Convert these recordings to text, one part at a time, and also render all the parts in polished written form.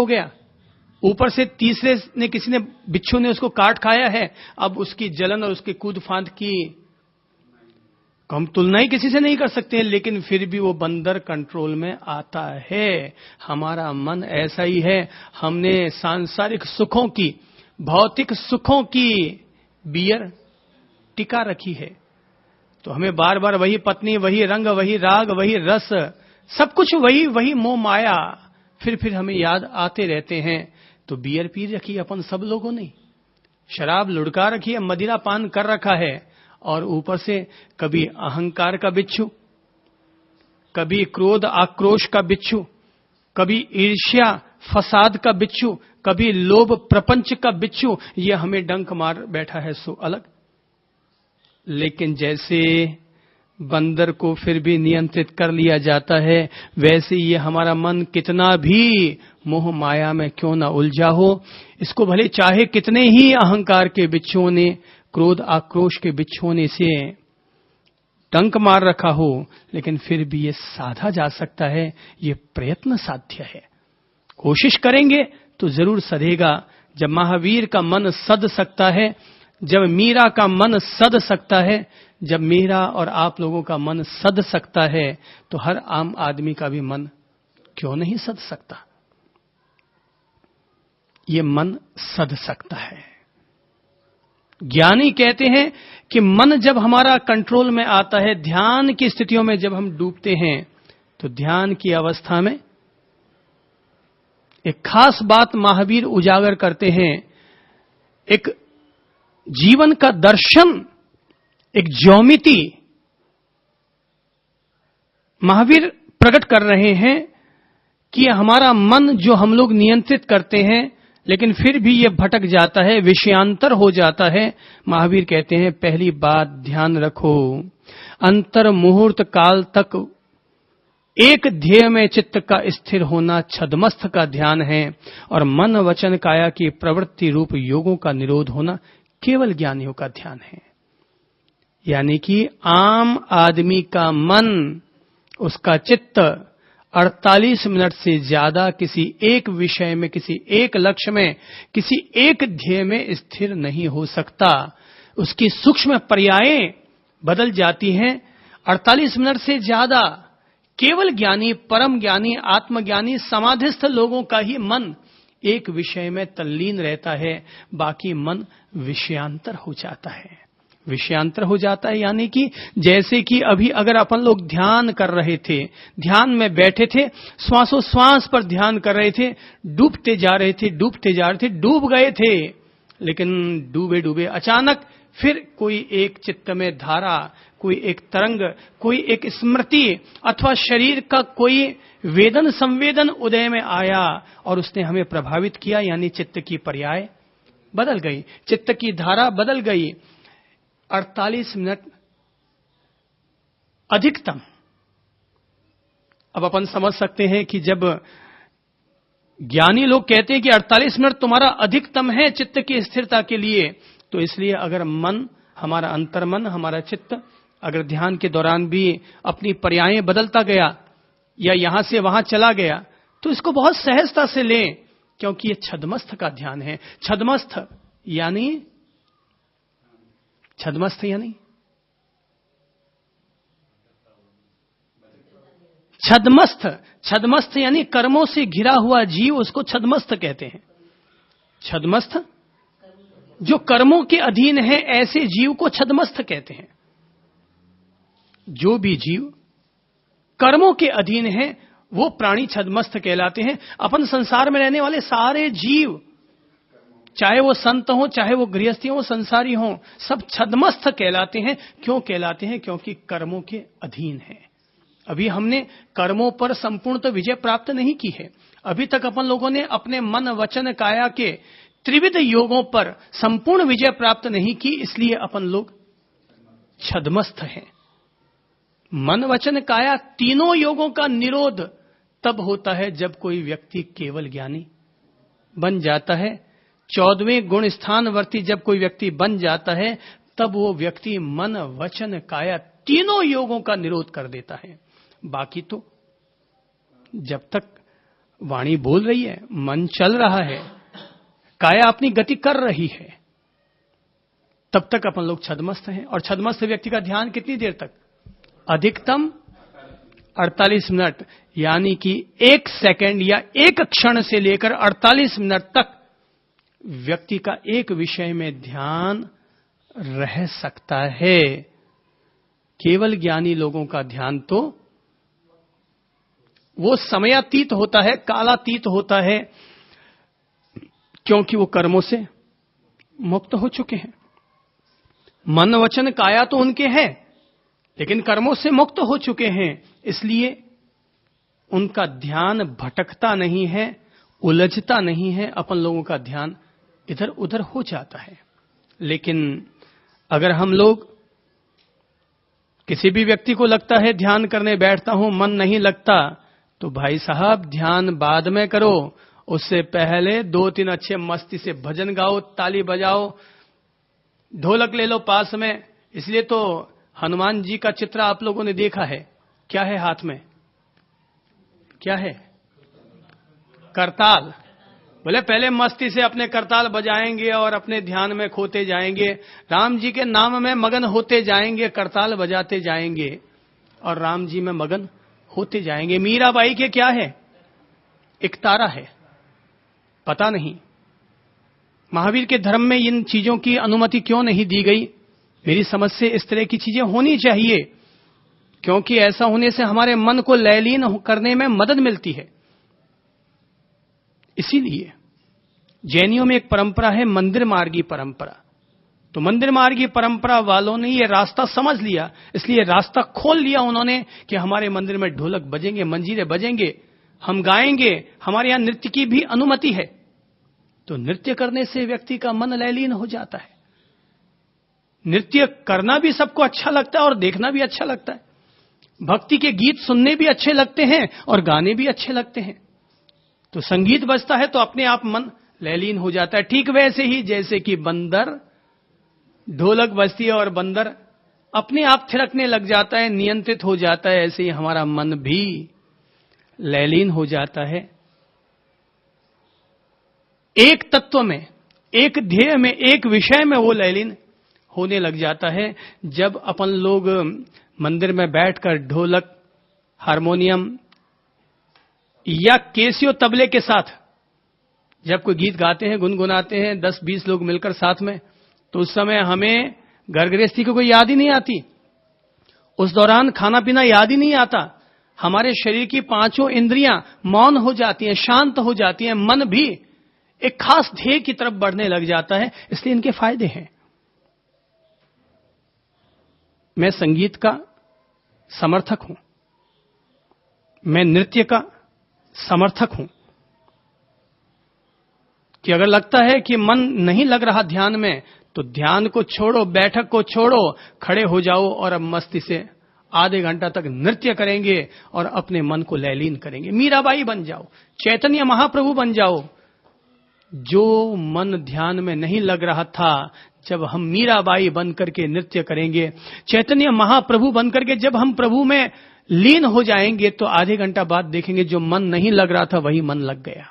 हो गया, ऊपर से तीसरे ने किसी ने बिच्छू ने उसको काट खाया है, अब उसकी जलन और उसकी कूद फांद की हम तुलना ही किसी से नहीं कर सकते, लेकिन फिर भी वो बंदर कंट्रोल में आता है। हमारा मन ऐसा ही है, हमने सांसारिक सुखों की, भौतिक सुखों की बियर टिका रखी है, तो हमें बार बार वही पत्नी, वही रंग, वही राग, वही रस, सब कुछ वही वही मोह माया फिर हमें याद आते रहते हैं। तो बियर पी रखी है अपन सब लोगों ने, शराब लुढ़का रखी है, मदिरा पान कर रखा है, और ऊपर से कभी अहंकार का बिच्छू, कभी क्रोध आक्रोश का बिच्छू, कभी ईर्ष्या फसाद का बिच्छू, कभी लोभ प्रपंच का बिच्छू, ये हमें डंक मार बैठा है सो अलग। लेकिन जैसे बंदर को फिर भी नियंत्रित कर लिया जाता है, वैसे ये हमारा मन कितना भी मोह माया में क्यों ना उलझा हो, इसको भले चाहे कितने ही अहंकार के बिच्छुओं ने, क्रोध आक्रोश के बिच्छुओं ने से डंक मार रखा हो, लेकिन फिर भी ये साधा जा सकता है, ये प्रयत्न साध्य है। कोशिश करेंगे तो जरूर सधेगा। जब महावीर का मन सध सकता है, जब मीरा का मन सध सकता है, जब मेरा और आप लोगों का मन सध सकता है, तो हर आम आदमी का भी मन क्यों नहीं सध सकता। ये मन सध सकता है। ज्ञानी कहते हैं कि मन जब हमारा कंट्रोल में आता है, ध्यान की स्थितियों में जब हम डूबते हैं, तो ध्यान की अवस्था में एक खास बात महावीर उजागर करते हैं, एक जीवन का दर्शन, एक ज्योमिति महावीर प्रकट कर रहे हैं कि हमारा मन जो हम लोग नियंत्रित करते हैं, लेकिन फिर भी ये भटक जाता है, विषयांतर हो जाता है। महावीर कहते हैं पहली बात ध्यान रखो, अंतर मुहूर्त काल तक एक ध्येय में चित्त का स्थिर होना छद्मस्थ का ध्यान है, और मन वचन काया की प्रवृत्ति रूप योगों का निरोध होना केवल ज्ञानियों का ध्यान है। यानी कि आम आदमी का मन, उसका चित्त 48 मिनट से ज्यादा किसी एक विषय में, किसी एक लक्ष्य में, किसी एक ध्येय में स्थिर नहीं हो सकता। उसकी सूक्ष्म पर्यायें बदल जाती हैं। 48 मिनट से ज्यादा केवल ज्ञानी, परम ज्ञानी, आत्मज्ञानी, समाधिस्थ लोगों का ही मन एक विषय में तल्लीन रहता है, बाकी मन विषयांतर हो जाता है। विषयांतर हो जाता है यानी कि जैसे कि अभी अगर अपन लोग ध्यान कर रहे थे, ध्यान में बैठे थे, श्वासोश्वास पर ध्यान कर रहे थे, डूबते जा रहे थे, डूबते जा रहे थे, डूब गए थे, लेकिन डूबे डूबे अचानक फिर कोई एक चित्त में धारा, कोई एक तरंग, कोई एक स्मृति अथवा शरीर का कोई वेदन संवेदन उदय में आया और उसने हमें प्रभावित किया, यानी चित्त की पर्याय बदल गई, चित्त की धारा बदल गई। 48 मिनट अधिकतम। अब अपन समझ सकते हैं कि जब ज्ञानी लोग कहते हैं कि 48 मिनट तुम्हारा अधिकतम है चित्त की स्थिरता के लिए, तो इसलिए अगर मन, हमारा अंतर्मन, हमारा चित्त अगर ध्यान के दौरान भी अपनी पर्यायें बदलता गया या यहां से वहां चला गया, तो इसको बहुत सहजता से लें, क्योंकि ये छद्मस्थ का ध्यान है। छद्मस्थ यानी छद्मस्थ यानी कर्मों से घिरा हुआ जीव, उसको छद्मस्थ कहते हैं। छद्मस्थ जो कर्मों के अधीन है, ऐसे जीव को छद्मस्थ कहते हैं। जो भी जीव कर्मों के अधीन है वो प्राणी छद्मस्थ कहलाते हैं। अपन संसार में रहने वाले सारे जीव, चाहे वो संत हो, चाहे वो गृहस्थी हो, संसारी हो, सब छद्मस्थ कहलाते हैं। क्यों कहलाते हैं? क्योंकि कर्मों के अधीन है। अभी हमने कर्मों पर संपूर्णतः विजय प्राप्त नहीं की है। अभी तक अपन लोगों ने अपने मन वचन काया के त्रिविध योगों पर संपूर्ण विजय प्राप्त नहीं की, इसलिए अपन लोग छद्मस्थ हैं। मन वचन काया तीनों योगों का निरोध तब होता है जब कोई व्यक्ति केवल ज्ञानी बन जाता है। 14वें गुण स्थानवर्ती जब कोई व्यक्ति बन जाता है, तब वो व्यक्ति मन वचन काया तीनों योगों का निरोध कर देता है। बाकी तो जब तक वाणी बोल रही है, मन चल रहा है, काया अपनी गति कर रही है, तब तक अपन लोग छद्मस्त हैं। और छद्मस्त व्यक्ति का ध्यान कितनी देर तक? अधिकतम 48 मिनट, यानी कि 1 सेकंड या 1 क्षण से लेकर 48 मिनट तक व्यक्ति का एक विषय में ध्यान रह सकता है। केवल ज्ञानी लोगों का ध्यान तो वो समयातीत होता है, कालातीत होता है, क्योंकि वो कर्मों से मुक्त हो चुके हैं। मन वचन काया तो उनके हैं, लेकिन कर्मों से मुक्त हो चुके हैं, इसलिए उनका ध्यान भटकता नहीं है, उलझता नहीं है। अपन लोगों का ध्यान इधर उधर हो जाता है। लेकिन अगर हम लोग, किसी भी व्यक्ति को लगता है ध्यान करने बैठता हूं, मन नहीं लगता, तो भाई साहब ध्यान बाद में करो, उससे पहले 2-3 अच्छे मस्ती से भजन गाओ, ताली बजाओ, ढोलक ले लो पास में। इसलिए तो हनुमान जी का चित्र आप लोगों ने देखा है, क्या है हाथ में? क्या है? करताल। बोले पहले मस्ती से अपने करताल बजाएंगे और अपने ध्यान में खोते जाएंगे, राम जी के नाम में मगन होते जाएंगे, करताल बजाते जाएंगे और राम जी में मगन होते जाएंगे। मीराबाई के क्या है? एक तारा है, पता नहीं महावीर के धर्म में इन चीजों की अनुमति क्यों नहीं दी गई। मेरी समझ से इस तरह की चीजें होनी चाहिए, क्योंकि ऐसा होने से हमारे मन को लयलीन करने में मदद मिलती है। इसीलिए जैनियों में एक परंपरा है, मंदिर मार्गी परंपरा। तो मंदिर मार्गी परंपरा वालों ने ये रास्ता समझ लिया, इसलिए रास्ता खोल लिया उन्होंने कि हमारे मंदिर में ढोलक बजेंगे, मंजीरे बजेंगे, हम गाएंगे, हमारे यहां नृत्य की भी अनुमति है। तो नृत्य करने से व्यक्ति का मन लयलीन हो जाता है। नृत्य करना भी सबको अच्छा लगता है और देखना भी अच्छा लगता है। भक्ति के गीत सुनने भी अच्छे लगते हैं और गाने भी अच्छे लगते हैं। तो संगीत बजता है तो अपने आप मन लयलीन हो जाता है। ठीक वैसे ही जैसे कि बंदर, ढोलक बजती है और बंदर अपने आप थिरकने लग जाता है, नियंत्रित हो जाता है, ऐसे ही हमारा मन भी लयलीन हो जाता है। एक तत्व में, एक ध्येय में, एक विषय में वो लयलीन होने लग जाता है। जब अपन लोग मंदिर में बैठकर ढोलक, हारमोनियम या केसियो तबले के साथ जब कोई गीत गाते हैं, गुनगुनाते हैं 10-20 लोग मिलकर साथ में, तो उस समय हमें घर गृहस्थी की कोई याद ही नहीं आती। उस दौरान खाना पीना याद ही नहीं आता। हमारे शरीर की 5 इंद्रियां मौन हो जाती हैं, शांत हो जाती हैं, मन भी एक खास ध्येय की तरफ बढ़ने लग जाता है। इसलिए इनके फायदे हैं। मैं संगीत का समर्थक हूं, मैं नृत्य का समर्थक हूं, कि अगर लगता है कि मन नहीं लग रहा ध्यान में, तो ध्यान को छोड़ो, बैठक को छोड़ो, खड़े हो जाओ और अब मस्ती से आधे घंटा तक नृत्य करेंगे और अपने मन को लयलीन करेंगे। मीराबाई बन जाओ, चैतन्य महाप्रभु बन जाओ। जो मन ध्यान में नहीं लग रहा था, जब हम मीराबाई बन करके नृत्य करेंगे, चैतन्य महाप्रभु बन करके जब हम प्रभु में लीन हो जाएंगे, तो आधे घंटा बाद देखेंगे जो मन नहीं लग रहा था वही मन लग गया।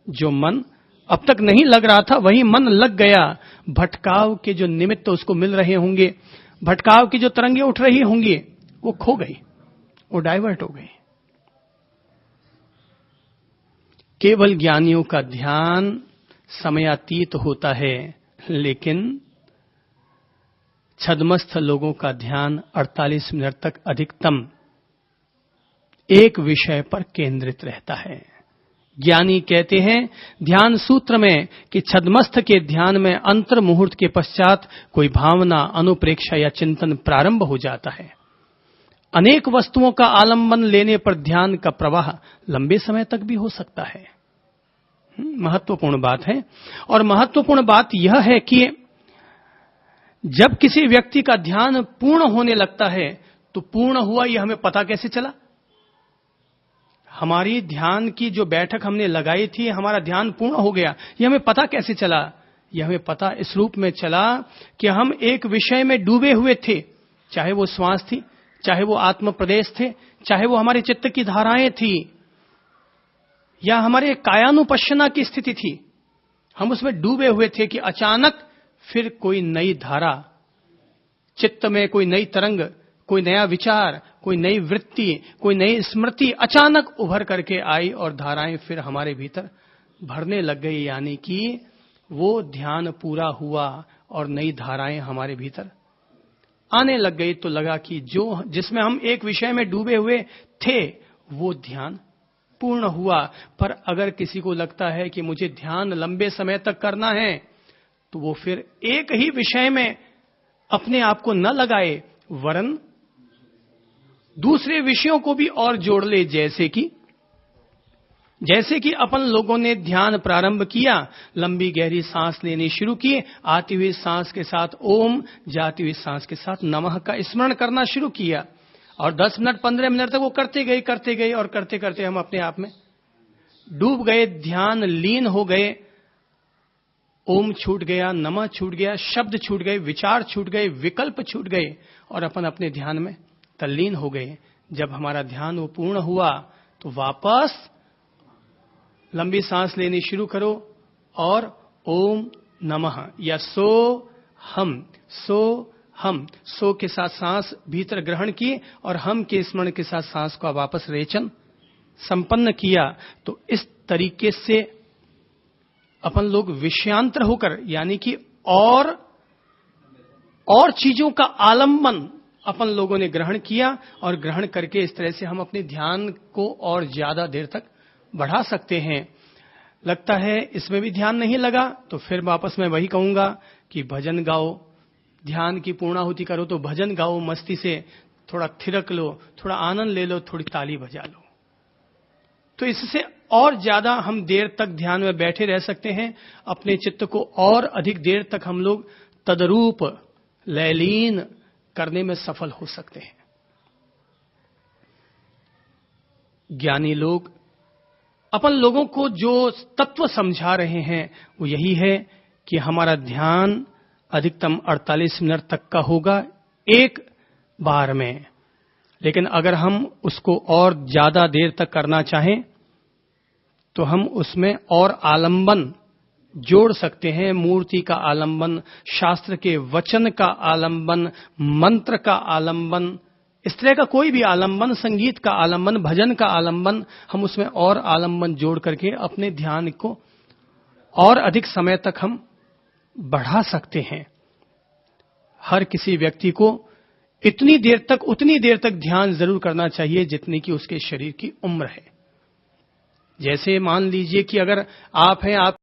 जो मन अब तक नहीं लग रहा था वही मन लग गया। भटकाव के जो निमित्त उसको मिल रहे होंगे, भटकाव की जो तरंगे उठ रही होंगी, वो खो गई, वो डाइवर्ट हो गई। केवल ज्ञानियों का ध्यान समयातीत होता है, लेकिन छद्मस्थ लोगों का ध्यान 48 मिनट तक अधिकतम एक विषय पर केंद्रित रहता है। ज्ञानी कहते हैं ध्यान सूत्र में कि छद्मस्थ के ध्यान में अंतर मुहूर्त के पश्चात कोई भावना, अनुप्रेक्षा या चिंतन प्रारंभ हो जाता है। अनेक वस्तुओं का आलंबन लेने पर ध्यान का प्रवाह लंबे समय तक भी हो सकता है। महत्वपूर्ण बात है। और महत्वपूर्ण बात यह है कि जब किसी व्यक्ति का ध्यान पूर्ण होने लगता है, तो पूर्ण हुआ यह हमें पता कैसे चला? हमारी ध्यान की जो बैठक हमने लगाई थी, हमारा ध्यान पूर्ण हो गया, यह हमें पता कैसे चला? यह हमें पता इस रूप में चला कि हम एक विषय में डूबे हुए थे, चाहे वो श्वास थी, चाहे वो आत्म प्रदेश थे, चाहे वो हमारे चित्त की धाराएं थी, या हमारे कायानुपश्यना की स्थिति थी, हम उसमें डूबे हुए थे कि अचानक फिर कोई नई धारा, चित्त में कोई नई तरंग, कोई नया विचार, कोई नई वृत्ति, कोई नई स्मृति अचानक उभर करके आई और धाराएं फिर हमारे भीतर भरने लग गई। यानी कि वो ध्यान पूरा हुआ और नई धाराएं हमारे भीतर आने लग गई। तो लगा कि जो जिसमें हम एक विषय में डूबे हुए थे वो ध्यान पूर्ण हुआ। पर अगर किसी को लगता है कि मुझे ध्यान लंबे समय तक करना है, तो वो फिर एक ही विषय में अपने आप को न लगाए, वरन दूसरे विषयों को भी और जोड़ ले। जैसे कि अपन लोगों ने ध्यान प्रारंभ किया, लंबी गहरी सांस लेनी शुरू की, आती हुई सांस के साथ ओम, जाती हुई सांस के साथ नमः का स्मरण करना शुरू किया, और 10 मिनट 15 मिनट तक वो करते गए और करते करते हम अपने आप में डूब गए, ध्यान लीन हो गए। ओम छूट गया, नमः छूट गया, शब्द छूट गए, विचार छूट गए, विकल्प छूट गए, और अपन अपने ध्यान में तल्लीन हो गए। जब हमारा ध्यान वो पूर्ण हुआ तो वापस लंबी सांस लेनी शुरू करो और ओम नमः या सो हम सो के साथ सांस भीतर ग्रहण की और हम के स्मरण के साथ सांस को वापस रेचन संपन्न किया। तो इस तरीके से अपन लोग विषयांतर होकर, यानी कि और चीजों का आलंबन अपन लोगों ने ग्रहण किया, और ग्रहण करके इस तरह से हम अपने ध्यान को और ज्यादा देर तक बढ़ा सकते हैं। लगता है इसमें भी ध्यान नहीं लगा, तो फिर वापस मैं वही कहूंगा कि भजन गाओ, ध्यान की पूर्णाहुति करो तो भजन गाओ, मस्ती से थोड़ा थिरक लो, थोड़ा आनंद ले लो, थोड़ी ताली बजा लो। तो इससे और ज्यादा हम देर तक ध्यान में बैठे रह सकते हैं। अपने चित्त को और अधिक देर तक हम लोग तदरूप लयलीन करने में सफल हो सकते हैं। ज्ञानी लोग अपन लोगों को जो तत्व समझा रहे हैं वो यही है कि हमारा ध्यान अधिकतम 48 मिनट तक का होगा एक बार में। लेकिन अगर हम उसको और ज्यादा देर तक करना चाहें तो हम उसमें और आलंबन जोड़ सकते हैं। मूर्ति का आलंबन, शास्त्र के वचन का आलंबन, मंत्र का आलंबन, इस तरह का कोई भी आलंबन, संगीत का आलंबन, भजन का आलंबन, हम उसमें और आलंबन जोड़ करके अपने ध्यान को और अधिक समय तक हम बढ़ा सकते हैं। हर किसी व्यक्ति को उतनी देर तक ध्यान जरूर करना चाहिए जितनी कि उसके शरीर की उम्र है। जैसे मान लीजिए कि अगर आप हैं, आप